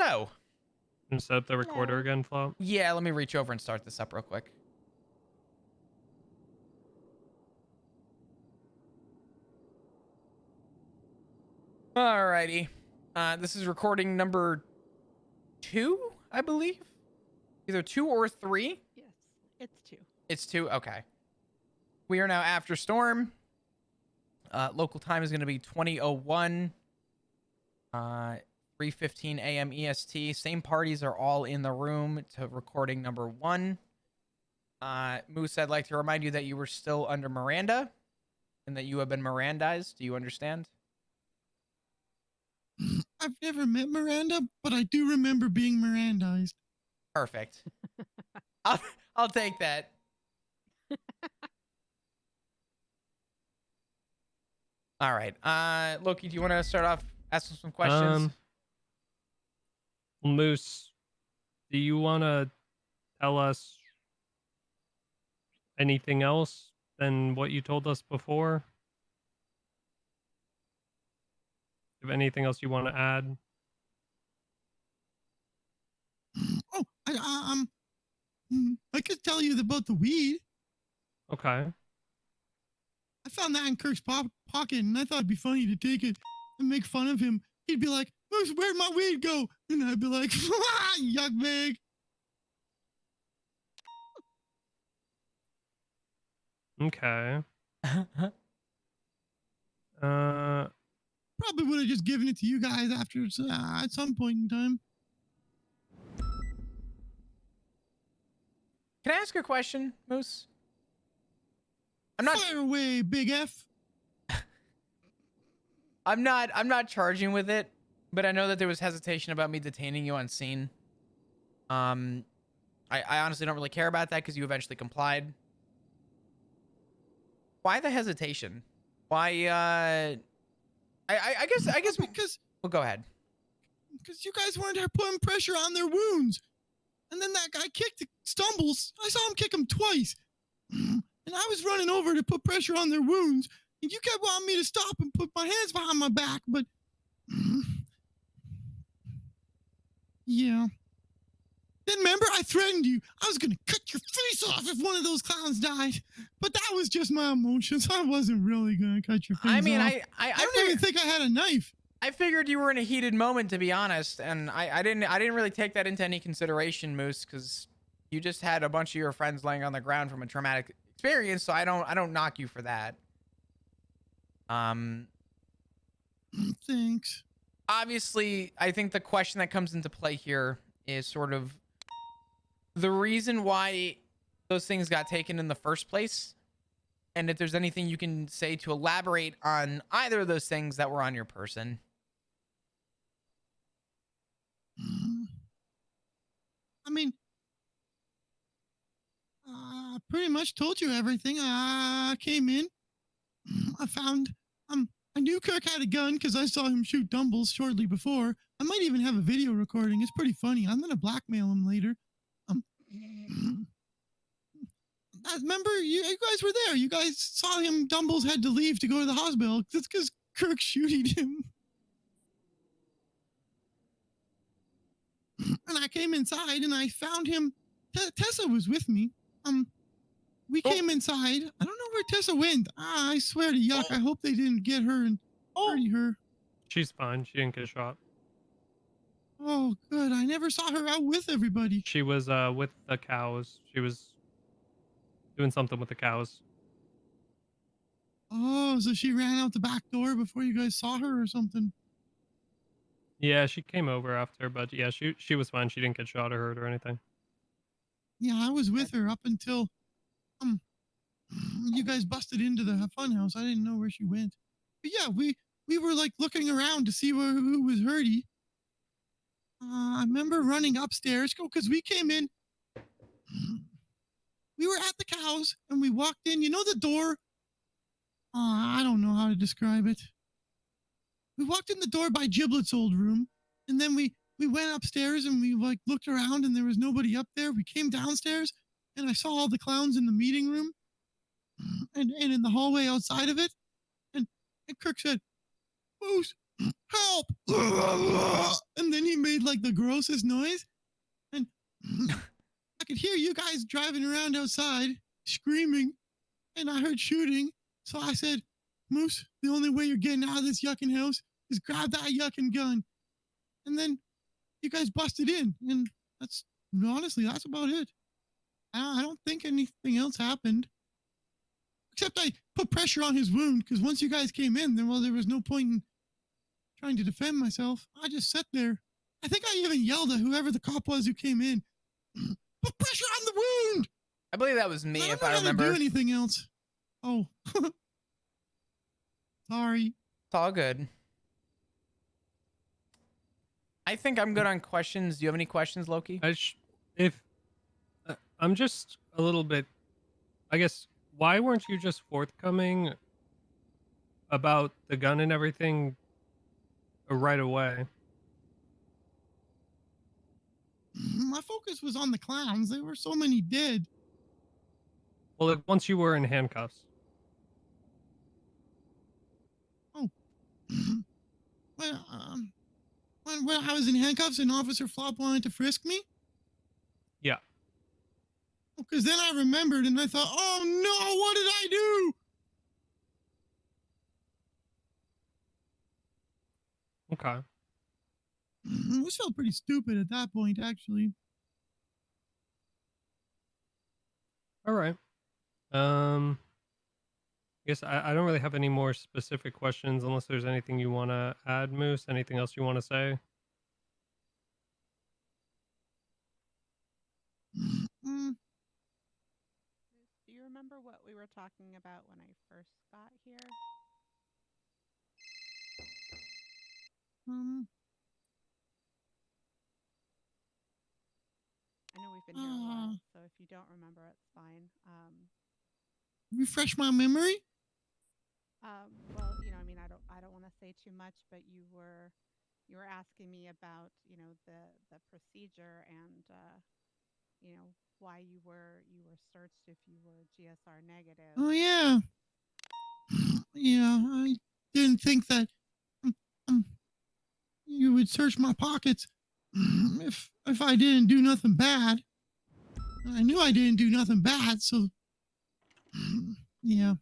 hello. And set up the recorder again, Flop. Yeah, let me reach over and start this up real quick. Alrighty. This is recording number 2, I believe. Either 2 or 3. Yes, it's 2. It's 2? Okay. We are now after storm. Local time is going to be 20:01. 3:15 a.m. EST. Same parties are all in the room to recording number 1. Moose, I'd like to remind you that you were still under Miranda and that you have been Mirandized. Do you understand? I've never met Miranda, but I do remember being Mirandized. Perfect. I'll take that. All right. Loki, do you want to start off asking some questions? Moose, do you want to tell us anything else than what you told us before? If anything else you want to add? Oh, I could tell you about the weed. Okay. I found that in Kirk's pocket, and I thought it'd be funny to take it and make fun of him. He'd be like, "Moose, where'd my weed go?" And I'd be like, "Yuck bag." Okay. Probably would have just given it to you guys after at some point in time. Can I ask a question, Moose? I'm not. Fire away, Big F. I'm not charging with it, but I know that there was hesitation about me detaining you on scene. I honestly don't really care about that because you eventually complied. Why the hesitation? Why? I guess because. Well, go ahead. Because you guys wanted to put pressure on their wounds, and then that guy kicked Stumbles. I saw him kick him twice, and I was running over to put pressure on their wounds, and you kept wanting me to stop and put my hands behind my back, but yeah. Then remember, I threatened you. I was gonna cut your face off if one of those clowns died. But that was just my emotions. I wasn't really gonna cut your face off. I mean, I don't even think I had a knife. I figured you were in a heated moment, to be honest, and I didn't really take that into any consideration, Moose, because you just had a bunch of your friends laying on the ground from a traumatic experience, so I don't knock you for that. Thanks. Obviously, I think the question that comes into play here is sort of the reason why those things got taken in the first place, and if there's anything you can say to elaborate on either of those things that were on your person. I mean, I pretty much told you everything. I came in. I found, I knew Kirk had a gun because I saw him shoot Dumbles shortly before. I might even have a video recording. It's pretty funny. I'm going to blackmail him later. I remember you guys were there. You guys saw him. Dumbles had to leave to go to the hospital. That's because Kirk's shooting him. And I came inside and I found him. Tessa was with me. We came inside. I don't know where Tessa went. I swear to yuck. I hope they didn't get her and hurt her. She's fine. She didn't get shot. Oh, good. I never saw her out with everybody. She was with the cows. She was doing something with the cows. Oh, so she ran out the back door before you guys saw her or something. Yeah, she came over after, but yeah, she was fine. She didn't get shot or hurt or anything. Yeah, I was with her up until you guys busted into the funhouse. I didn't know where she went. But yeah, we were like looking around to see who was hurty. I remember running upstairs because we came in. We were at the cows and we walked in. You know the door? I don't know how to describe it. We walked in the door by Giblet's old room, and then we went upstairs and we like looked around and there was nobody up there. We came downstairs and I saw all the clowns in the meeting room and in the hallway outside of it. And Kirk said, "Moose, help. And then he made like the grossest noise. And I could hear you guys driving around outside screaming. And I heard shooting. So I said, Moose, the only way you're getting out of this yucking house is grab that yucking gun. And then you guys busted in. And that's honestly, that's about it. I don't think anything else happened. Except I put pressure on his wound because once you guys came in, then well, there was no point in trying to defend myself. I just sat there. I think I even yelled at whoever the cop was who came in. Put pressure on the wound. I believe that was me, if I don't remember. do anything else. Oh, sorry. It's all good. I think I'm good on questions. Do you have any questions, Loki? I'm just a little bit, I guess, why weren't you just forthcoming about the gun and everything right away? My focus was on the clowns. There were so many dead. Well, once you were in handcuffs. Oh. Well, when I was in handcuffs and Officer Flop wanted to frisk me? Yeah. Because then I remembered and I thought, oh no, what did I do? Okay. This felt pretty stupid at that point, actually. All right. I guess I don't really have any more specific questions unless there's anything you want to add, Moose. Anything else you want to say? Mm, Do you remember what we were talking about when I first got here? um, I know we've been here a while, so if you don't remember, it's fine. refresh my memory? Well, I mean, I don't want to say too much, but you were asking me about, the procedure and, why you were searched if you were GSR negative. Oh, yeah. Yeah, I didn't think that um, you would search my pockets if I didn't do nothing bad. I knew I didn't do nothing bad, so yeah.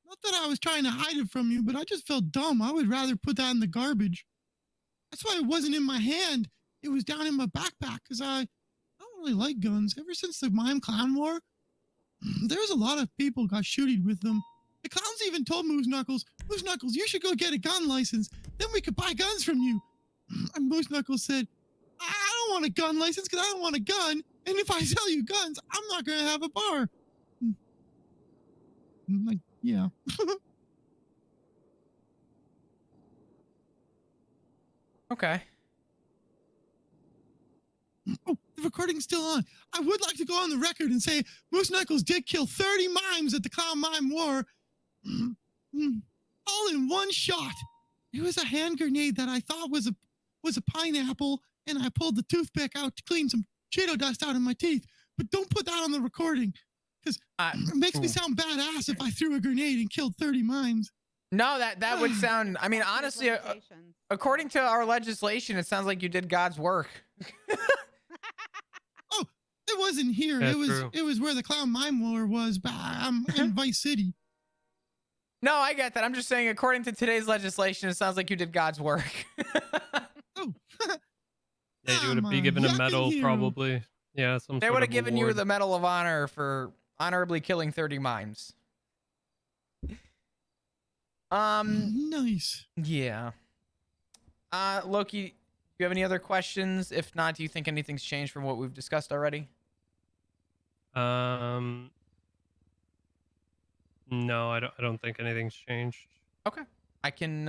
Not that I was trying to hide it from you, but I just felt dumb. I would rather put that in the garbage. That's why it wasn't in my hand. It was down in my backpack because I don't really like guns. Ever since the Mime Clown War, there's a lot of people got shooted with them. The clowns even told Moose Knuckles, you should go get a gun license. Then we could buy guns from you. And Moose Knuckles said, I don't want a gun license because I don't want a gun. And if I sell you guns, I'm not going to have a bar. Like, yeah. Okay. Oh, the recording's still on. I would like to go on the record and say Moose Knuckles did kill 30 mimes at the Clown Mime War. All in one shot. It was a hand grenade that I thought was a pineapple, and I pulled the toothpick out to clean some Cheeto dust out of my teeth. But don't put that on the recording, because it makes me sound badass if I threw a grenade and killed 30 mimes. No, that would sound, I mean, honestly, according to our legislation, it sounds like you did God's work. Oh, it wasn't here. That's it was where the Clown Mime War was in Vice City. No, I get that. I'm just saying, according to today's legislation, it sounds like you did God's work. Oh. Yeah, you would be given a medal, probably. Yeah, they would have given you the Medal of Honor for honorably killing 30 mimes. Nice. Yeah. Loki, do you have any other questions? If not, do you think anything's changed from what we've discussed already? No, I don't think anything's changed. Okay. I can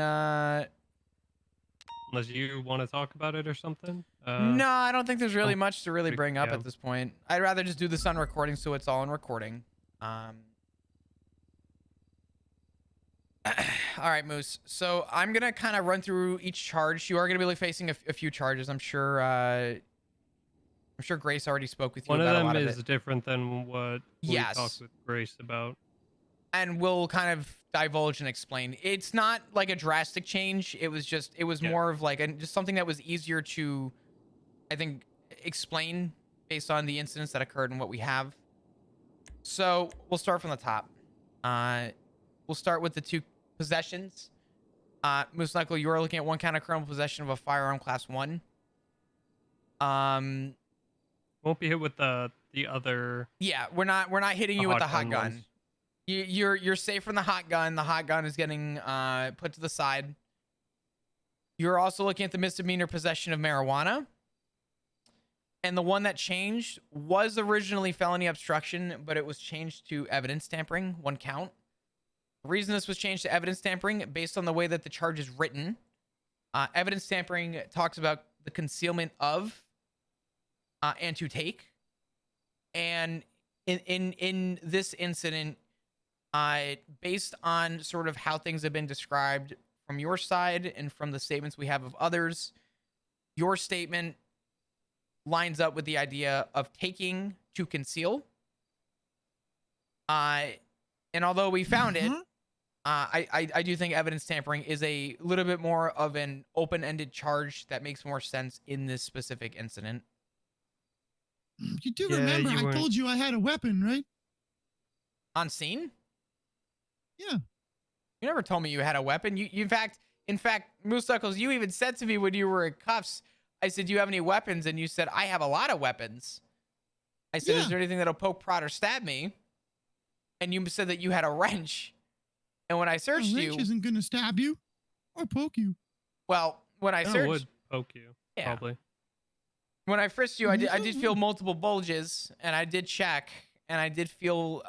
Unless you want to talk about it or something. No, I don't think there's really much to really bring up yeah. at this point. I'd rather just do this on recording so it's all in recording. All right, Moose. So I'm gonna kind of run through each charge. You are gonna be facing a few charges. I'm sure Grace already spoke with you One about of a lot them of is it. different than what we Yes. talked with Grace about. and we'll kind of divulge and explain. It's not like a drastic change. It was Yeah. more of like just something that was easier to, I think, explain based on the incidents that occurred and what we have. So we'll start from the top. We'll start with the 2 possessions. Moose Knuckle, you are looking at 1 count of criminal possession of a firearm class 1. Won't be hit with the other. Yeah, we're not hitting The you with hot the hot gun gun. ones. You're safe from the hot gun. The hot gun is getting put to the side. You're also looking at the misdemeanor possession of marijuana. And the one that changed was originally felony obstruction, but it was changed to evidence tampering, 1 count. The reason this was changed to evidence tampering, based on the way that the charge is written, evidence tampering talks about the concealment of and to take. And in this incident, based on sort of how things have been described from your side and from the statements we have of others, your statement lines up with the idea of taking to conceal. And although we found it, I do think evidence tampering is a little bit more of an open-ended charge that makes more sense in this specific incident. You do Yeah, remember you I weren't- told you I had a weapon, right? On scene? Yeah. You never told me you had a weapon. You in fact, Moose Knuckles, you even said to me when you were in cuffs, I said, "Do you have any weapons?" And you said, "I have a lot of weapons." I said, Yeah. "Is there anything that'll poke, prod, or stab me?" And you said that you had a wrench. And when I A searched wrench you, isn't going to stab you or poke you. well, when I That searched, would poke you, Yeah. probably. when I frisked you, I did feel multiple bulges, and I did check, and I did feel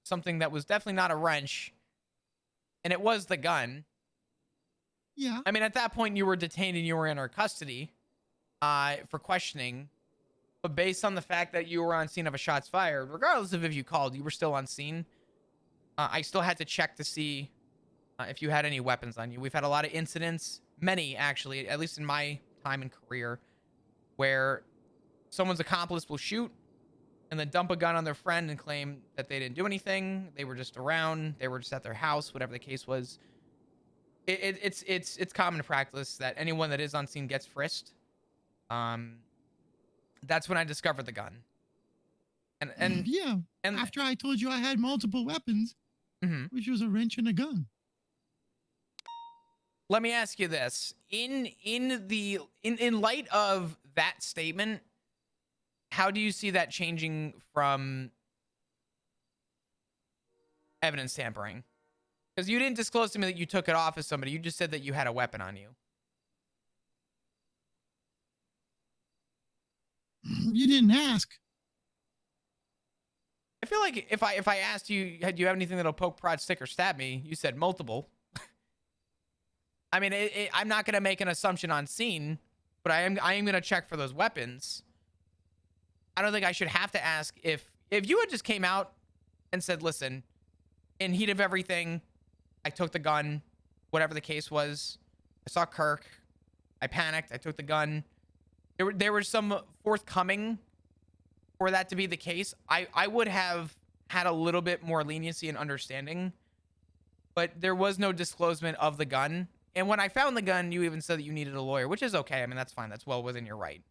something that was definitely not a wrench, and it was the gun. Yeah. I mean, at that point, you were detained and you were in our custody for questioning. But based on the fact that you were on scene of a shots fired, regardless of if you called, you were still on scene. I still had to check to see if you had any weapons on you. We've had a lot of incidents, many actually, at least in my time and career, where someone's accomplice will shoot and then dump a gun on their friend and claim that they didn't do anything. They were just around. They were just at their house, whatever the case was. It's common practice that anyone that is on scene gets frisked. That's when I discovered the gun. And yeah. and After I told you I had multiple weapons, mhm. which was a wrench and a gun. Let me ask you this: in light of that statement, how do you see that changing from evidence tampering? Because you didn't disclose to me that you took it off of somebody. You just said that you had a weapon on you. You didn't ask. I feel like if I asked you, do you have anything that'll poke, prod, stick, or stab me? You said multiple. I mean, I'm not gonna make an assumption on scene, but I am gonna check for those weapons. I don't think I should have to ask if you had just came out and said, "Listen, in heat of everything, I took the gun, whatever the case was. I saw Kirk. I panicked. I took the gun." There was some forthcoming for that to be the case. I would have had a little bit more leniency and understanding, but there was no disclosure of the gun. And when I found the gun, you even said that you needed a lawyer, which is okay. I mean, that's fine. That's well within your right.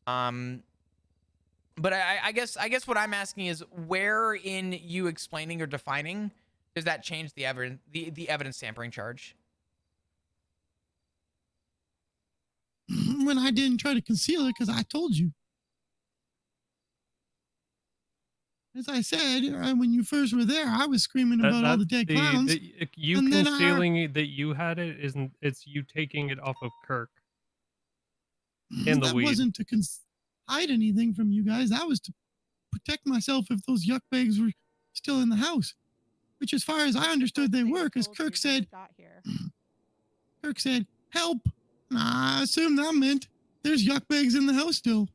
But I guess what I'm asking is, where in you explaining or defining does that change the evidence tampering charge? When I didn't try to conceal it because I told you. As I said, when you first were there, I was screaming about all the dead clowns. You and then concealing that you had it isn't. It's you taking it off of Kirk. And the that weed. wasn't to hide anything from you guys. That was to protect myself if those yuck bags were still in the house. Which, as far as I understood, they were, because Kirk said, "Help!" And I assumed that meant there's yuck bags in the house still.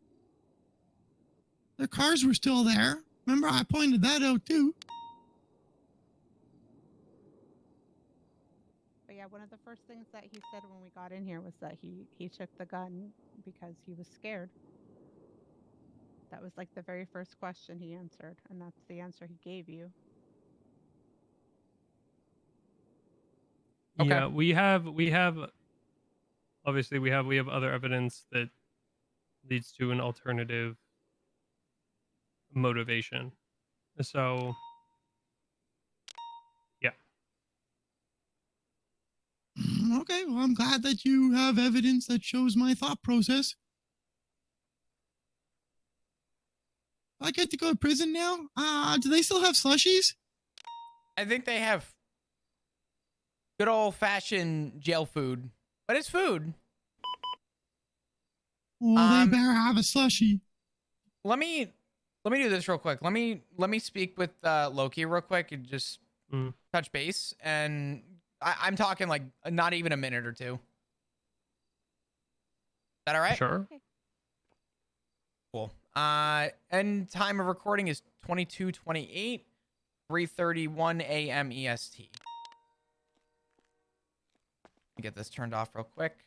Their cars were still there. Remember, I pointed that out too. But yeah, one of the first things that he said when we got in here was that he took the gun because he was scared. That was like the very first question he answered, and that's the answer he gave you. Okay. Yeah, we have obviously we have other evidence that leads to an alternative motivation. So, yeah. Okay, well, I'm glad that you have evidence that shows my thought process. I get to go to prison now? Do they still have slushies? I think they have good old fashioned jail food, but it's food. Well, they better have a slushie. Let me do this real quick. Let me speak with Loki real quick and just touch base. And I'm talking like not even a minute or two. Is that all right? Sure. Cool. End time of recording is 22:28, 3:31 a.m. EST. Get this turned off real quick.